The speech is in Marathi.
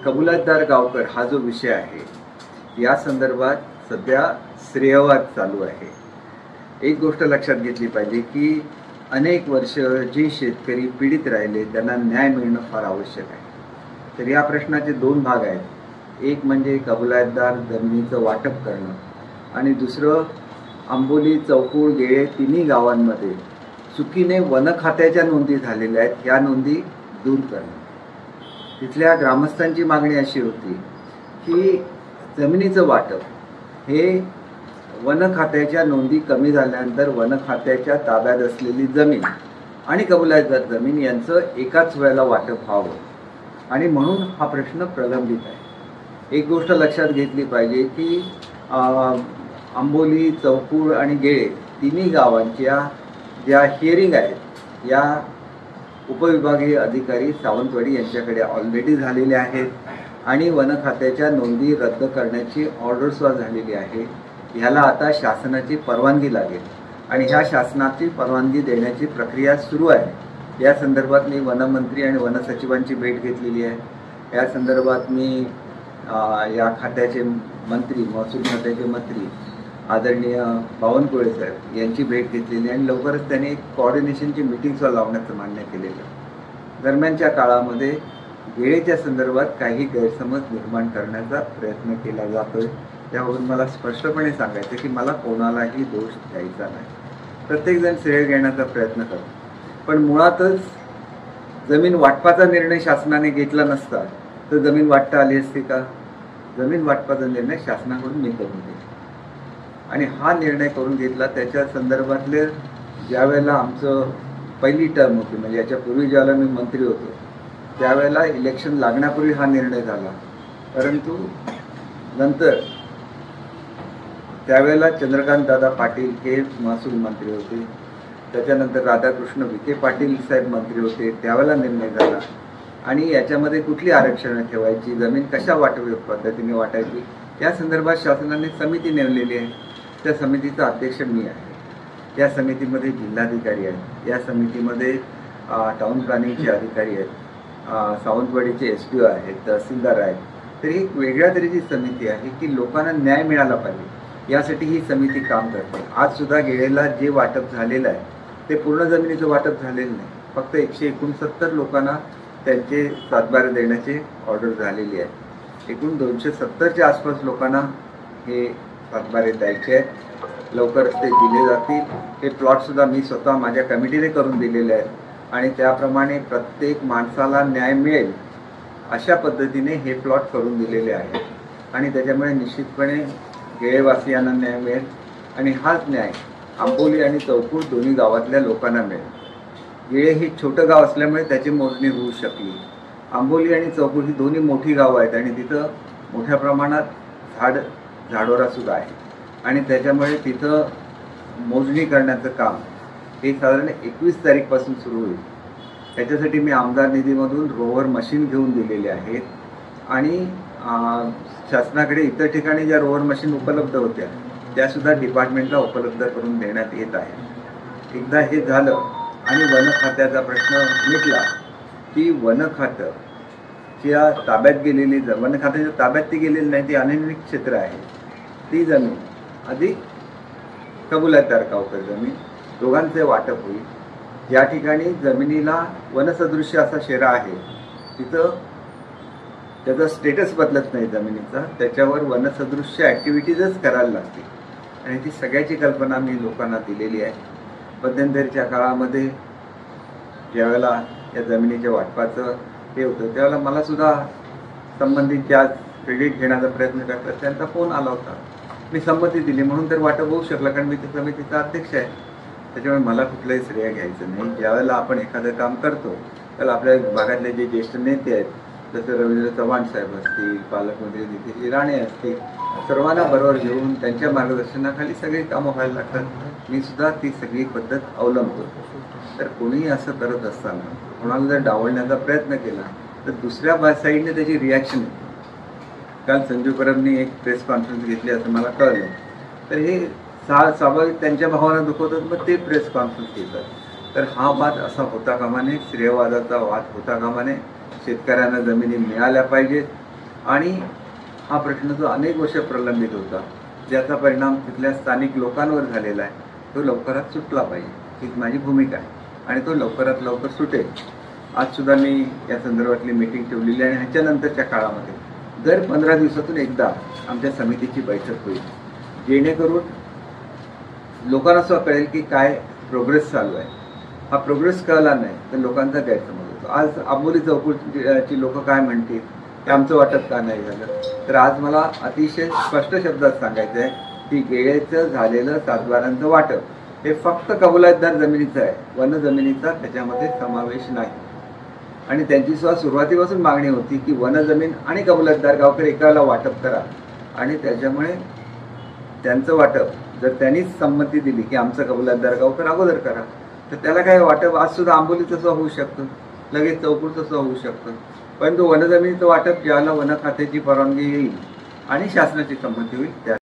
कबूलातदार गावकर हा जो विषय आहे या संदर्भात सध्या श्रेयवाद चालू आहे। एक गोष्ट लक्षात घेतली पाहिजे की अनेक वर्ष जे शेतकरी पीडित राहिले त्यांना न्याय मिळणं फार आवश्यक आहे। तर या प्रश्नाचे दोन भाग आहेत। एक म्हणजे कबूलातदार जमिनीचं वाटप करणं आणि दुसरं आंबोली, चौकूळ, गेळे तिन्ही गावांमध्ये चुकीने वन खात्याच्या नोंदी झालेल्या आहेत या नोंदी दूर करणं। तिथल्या ग्रामस्थांची मागणी अशी होती की जमिनीचं वाटप हे वन खात्याच्या नोंदी कमी झाल्यानंतर वन खात्याच्या ताब्यात असलेली जमीन आणि कबूलातदार जमीन यांचं एकाच वेळेला वाटप व्हावं आणि म्हणून हा प्रश्न प्रलंबित आहे। एक गोष्ट लक्षात घेतली पाहिजे की आंबोली, चौकूळ आणि गेळे तिन्ही गावांच्या ज्या हिअरिंग आहेत या उपविभागीय अधिकारी सावंतवाडी यांच्याकडे ऑलरेडी झालेले आहेत आणि वन खात्याच्या नोंदी रद्द करण्याची ऑर्डरसुद्धा झालेली आहे। ह्याला आता शासनाची परवानगी लागेल आणि ह्या शासनाची परवानगी देण्याची प्रक्रिया सुरू आहे। या संदर्भात मी वनमंत्री आणि वनसचिवांची भेट घेतलेली आहे। या संदर्भात मी या खात्याचे मंत्री, महसूल खात्याचे मंत्री आदरणीय बावनकुळे साहेब यांची भेट घेतलेली आणि लवकरच त्यांनी एक कोऑर्डिनेशनची मीटिंगसुद्धा लावण्याचं मान्य केलेलं। दरम्यानच्या काळामध्ये गेळेच्या संदर्भात काही गैरसमज निर्माण करण्याचा प्रयत्न केला जातोय। त्यावरून मला स्पष्टपणे सांगायचं की मला कोणालाही दोष द्यायचा नाही। प्रत्येकजण श्रेय घेण्याचा प्रयत्न करतो, पण मुळातच जमीन वाटपाचा निर्णय शासनाने घेतला नसता तर जमीन वाटता आली असती का? जमीन वाटपाचा निर्णय शासनाकडून मी करून घेतला आणि हा निर्णय करून घेतला त्याच्या संदर्भातले ज्यावेळेला आमचं पहिली टर्म होती, म्हणजे याच्यापूर्वी ज्यावेळेला मी मंत्री होतो त्यावेळेला इलेक्शन लागण्यापूर्वी हा निर्णय झाला। परंतु नंतर त्यावेळेला चंद्रकांत दादा पाटील हे महसूल मंत्री होते, त्याच्यानंतर राधाकृष्ण विखे पाटील साहेब मंत्री होते, त्यावेळेला निर्णय झाला आणि याच्यामध्ये कुठली आरक्षणं ठेवायची, जमीन कशा पद्धतीने वाटायची या संदर्भात शासनाने समिती नेमलेली आहे। त्या समितीचा अध्यक्ष मी आहे। या समितीमध्ये जिल्हाधिकारी आहेत, या समितीमध्ये टाउन प्लॅनिंगचे अधिकारी आहेत, सावंतवाडीचे SDO आहेत, तहसीलदार आहेत। तर ही एक वेगळ्या तऱ्हेची समिती आहे की लोकांना न्याय मिळाला पाहिजे यासाठी ही समिती काम करते। आज सुद्धा गेळेला जे वाटप झालेलं आहे ते पूर्ण जमिनीचं वाटप झालेलं नाही, फक्त 169 लोकांना त्यांचे सातबारे देण्याची ऑर्डर झालेली आहे। एकूण 270च्या आसपास लोकांना हे सातबारे द्यायचे आहेत, लवकरच ते दिले जातील। हे प्लॉटसुद्धा मी स्वतः माझ्या कमिटीने करून दिलेले आहेत आणि त्याप्रमाणे प्रत्येक माणसाला न्याय मिळेल अशा पद्धतीने हे प्लॉट करून दिलेले आहेत आणि त्याच्यामुळे निश्चितपणे गेळेवासियांना न्याय मिळेल आणि हाच न्याय आंबोली आणि चौकूळ दोन्ही गावातल्या लोकांना मिळेल। गेळे हे छोटं गाव असल्यामुळे त्याची मोजणी होऊ शकली। आंबोली आणि चौकूळ ही दोन्ही मोठी गावं आहेत आणि तिथं मोठ्या प्रमाणात झाडोरासुद्धा आहे आणि त्याच्यामुळे तिथं मोजणी करण्याचं काम हे साधारण 21 तारीखपासून सुरू होईल। त्याच्यासाठी मी आमदार निधीमधून रोवर मशीन घेऊन दिलेले आहेत आणि शासनाकडे इतर ठिकाणी ज्या रोवर मशीन उपलब्ध होत्या त्यासुद्धा डिपार्टमेंटला उपलब्ध करून देण्यात येत आहे। एकदा हे झालं आणि वन खात्याचा प्रश्न मिटला की वन खात्याच्या ताब्यात गेलेली वन खात्याच्या ताब्यात ती गेलेली नाही, ती अनन्वित क्षेत्र आहे, ती जमीन अधिक कबूलातदार गावकर जमीन दोघांचे वाटप होईल। ज्या ठिकाणी जमिनीला वनसदृश्य असा शेरा आहे तिथं त्याचा स्टेटस बदलत नाही जमिनीचा, त्याच्यावर वनसदृश्य ॲक्टिव्हिटीजच करायला लागतील आणि ती सगळ्याची कल्पना मी लोकांना दिलेली आहे। मध्यंतरीच्या काळामध्ये ज्यावेळेला या जमिनीच्या वाटपाचं हे होतं त्यावेळेला मलासुद्धा संबंधित ज्या क्रेडिट घेण्याचा प्रयत्न करतात त्यांचा फोन आला होता, मी संमती दिली म्हणून तर वाटप होऊ शकलं कारण मी त्या समितीचा अध्यक्ष आहे। त्याच्यामुळे मला कुठलंही श्रेय घ्यायचं नाही। ज्यावेळेला आपण एखादं काम करतो त्याला आपल्या भागातले जे ज्येष्ठ नेते आहेत जसं रवींद्र चव्हाण साहेब असतील, पालकमंत्री नितीश राणे असतील, सर्वांना बरोबर घेऊन त्यांच्या मार्गदर्शनाखाली सगळी कामं व्हायला लागतात। मी सुद्धा ती सगळी पद्धत अवलंबतो। तर कोणीही असं करत असताना कोणाला जर डावलण्याचा प्रयत्न केला तर दुसऱ्या साईडने त्याची रिॲक्शन येते। काल संजू परबनी एक प्रेस कॉन्फरन्स घेतली असं मला कळलं, तर हे स्वाभाविक त्यांच्या भावना दुखवतात, मग ते प्रेस कॉन्फरन्स घेतात। तर हा वाद असा होता कामा नये, श्रेयवादाचा वाद होता कामा नये। शेतकऱ्यांना जमिनी मिळाल्या पाहिजेत आणि हा प्रश्न जो अनेक वर्ष प्रलंबित होता, ज्याचा परिणाम तिथल्या स्थानिक लोकांवर झालेला आहे, तो लवकरात सुटला पाहिजे, हीच माझी भूमिका आहे आणि तो लवकरात लवकर सुटेल. आजसुद्धा मी या संदर्भातली मीटिंग ठेवलेली आहे आणि ह्याच्यानंतरच्या काळामध्ये दर 15 दिवसातून एकदा आमच्या समितीची बैठक होईल, जेणेकरून लोकांना सुद्धा कळेल की काय प्रोग्रेस चालू आहे. हा प्रोग्रेस कळला नाही तर लोकांचा गैरसमज होतो. आज आंबोली चौकूची लोक काय म्हणतील की आमचं वाटप का नाही झालं, तर आज मला अतिशय स्पष्ट शब्दात सांगायचं आहे की गेळेचं झालेलं सातबारांचं वाटप हे फक्त कबूलातदार जमिनीचं आहे, वन जमिनीचा त्याच्यामध्ये समावेश नाही. आणि त्यांची सुद्धा सुरुवातीपासून मागणी होती की वन जमीन आणि कबूलातदार गावकरी एकाला वाटप करा, आणि त्याच्यामुळे त्यांचं वाटप जर त्यांनीच संमती दिली की आमचं कबूलातदार गावकर अगोदर करा, तर त्याला काय वाटप आज सुद्धा आंबोलीचं सुद्धा होऊ शकतं, लगेच चौकूरचं सुद्धा होऊ शकतं. परंतु वनजमिनीचं वाटप ज्याला वन खात्याची परवानगी येईल आणि शासनाची संमती होईल त्या